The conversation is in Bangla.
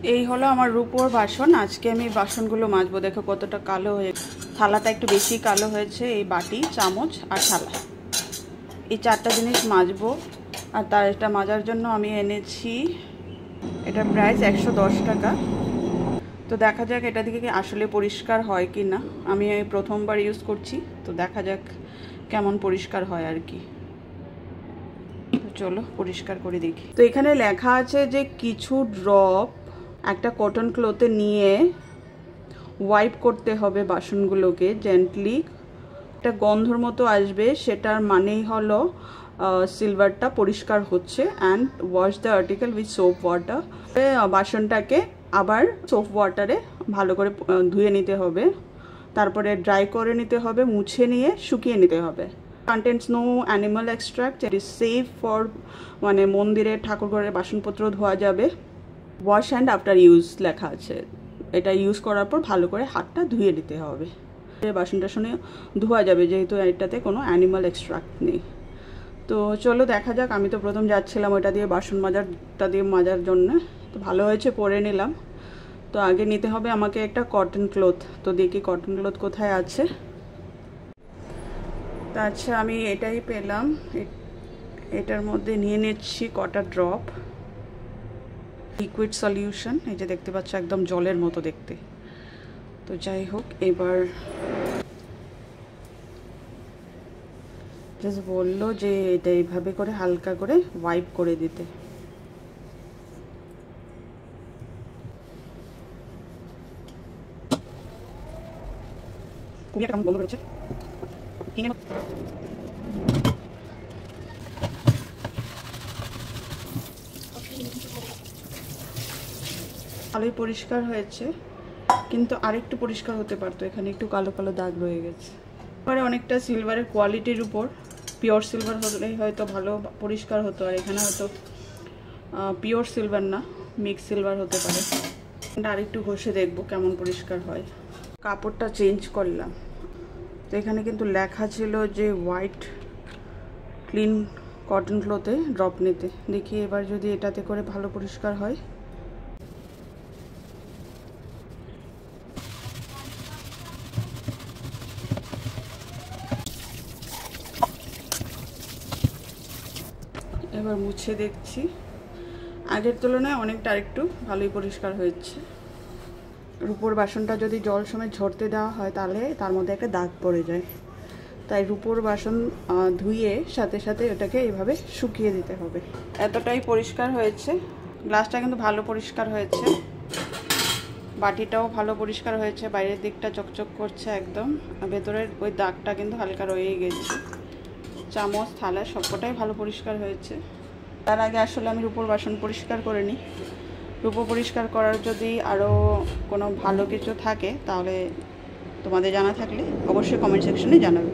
এই হলো আমার রূপোর বাসন। আজকে আমি বাসনগুলো মাজবো। দেখো কতটা কালো হয়ে, থালাটা একটু বেশি কালো হয়েছে। এই বাটি, চামচ আর থালা, এই চারটা জিনিস মাজবো। আর তার এটা মাজার জন্য আমি এনেছি, এটার প্রাইস 110 টাকা। তো দেখা যাক এটা থেকে কি আসলে পরিষ্কার হয় কি না। আমি প্রথমবার ইউজ করছি, তো দেখা যাক কেমন পরিষ্কার হয় আর কি। চলো পরিষ্কার করে দেখি। তো এখানে লেখা আছে যে কিছু ড্রপ একটা কটন ক্লথে নিয়ে ওয়াইপ করতে হবে বাসনগুলোকে জেন্টলি। একটা গন্ধর মতো আসবে, সেটার মানেই হলো সিলভারটা পরিষ্কার হচ্ছে। And wash the article with soap water. বাসনটাকে আবার সোপ ওয়াটারে ভালো করে ধুয়ে নিতে হবে, তারপরে ড্রাই করে নিতে হবে, মুছে নিয়ে শুকিয়ে নিতে হবে। Contents no animal extract, it is safe for, মানে মন্দিরে ঠাকুর ঘরের বাসনপত্র ধোয়া যাবে। ওয়াশ হ্যান্ড আফটার ইউজ লেখা আছে, এটা ইউজ করার পর ভালো করে হাতটা ধুয়ে নিতে হবে। বাসনটা শুনে ধোয়া যাবে যেহেতু এটাতে কোনো অ্যানিমাল এক্সট্রাক্ট নেই। তো চলো দেখা যাক। আমি তো প্রথম যাচ্ছিলাম ওটা দিয়ে বাসন মাজারটা দিয়ে মাজার জন্য, তো ভালো হয়েছে পরে নিলাম। তো আগে নিতে হবে আমাকে একটা কটন ক্লথ। তো দেখি কটন ক্লথ কোথায় আছে। তা আচ্ছা, আমি এটাই পেলাম। এটার মধ্যে নিয়ে নিচ্ছি কটা ড্রপ লিকুইড সলিউশন। এই যে দেখতে পাচ্ছ একদম জলের মতো দেখতে। তো যাই হোক, এবার জাস্ট বললো যে এটা এইভাবে করে হালকা করে ওয়াইপ করে দিতে। খুবই একটা গন্ধ বেরোচ্ছে। ভালোই পরিষ্কার হয়েছে, কিন্তু আরেকটু পরিষ্কার হতে পারতো। এখানে একটু কালো কালো দাগ রয়ে গেছে। পরে অনেকটা সিলভারের কোয়ালিটির উপর, পিওর সিলভার হলেই হয়তো ভালো পরিষ্কার হতো। আর এখানে হয়তো পিওর সিলভার না, মিক্স সিলভার হতে পারে। আর একটু ঘষে দেখবো কেমন পরিষ্কার হয়। কাপড়টা চেঞ্জ করলাম, তো এখানে কিন্তু লেখা ছিল যে হোয়াইট ক্লিন কটন ক্লথে ড্রপ নিতে। দেখি এবার যদি এটাতে করে ভালো পরিষ্কার হয়। এবার মুছে দেখছি, আগের তুলনায় অনেকটা আরেকটু ভালোই পরিষ্কার হয়েছে। রূপোর বাসনটা যদি জল সময় ঝরতে দেওয়া হয় তাহলে তার মধ্যে একটা দাগ পড়ে যায়। তাই রূপোর বাসন ধুয়ে সাথে সাথে ওটাকে এইভাবে শুকিয়ে দিতে হবে। এতটাই পরিষ্কার হয়েছে। গ্লাসটা কিন্তু ভালো পরিষ্কার হয়েছে, বাটিটাও ভালো পরিষ্কার হয়েছে। বাইরের দিকটা চকচক করছে একদম, ভেতরের ওই দাগটা কিন্তু হালকা রয়েই গেছে। চামচ, থালা সবকটাই ভালো পরিষ্কার হয়েছে। তার আগে আসলে আমি রূপোর বাসন পরিষ্কার করে নিই। রূপো পরিষ্কার করার যদি আরও কোনো ভালো কিছু থাকে তাহলে তোমাদের জানা থাকলে অবশ্যই কমেন্ট সেকশনে জানাবে।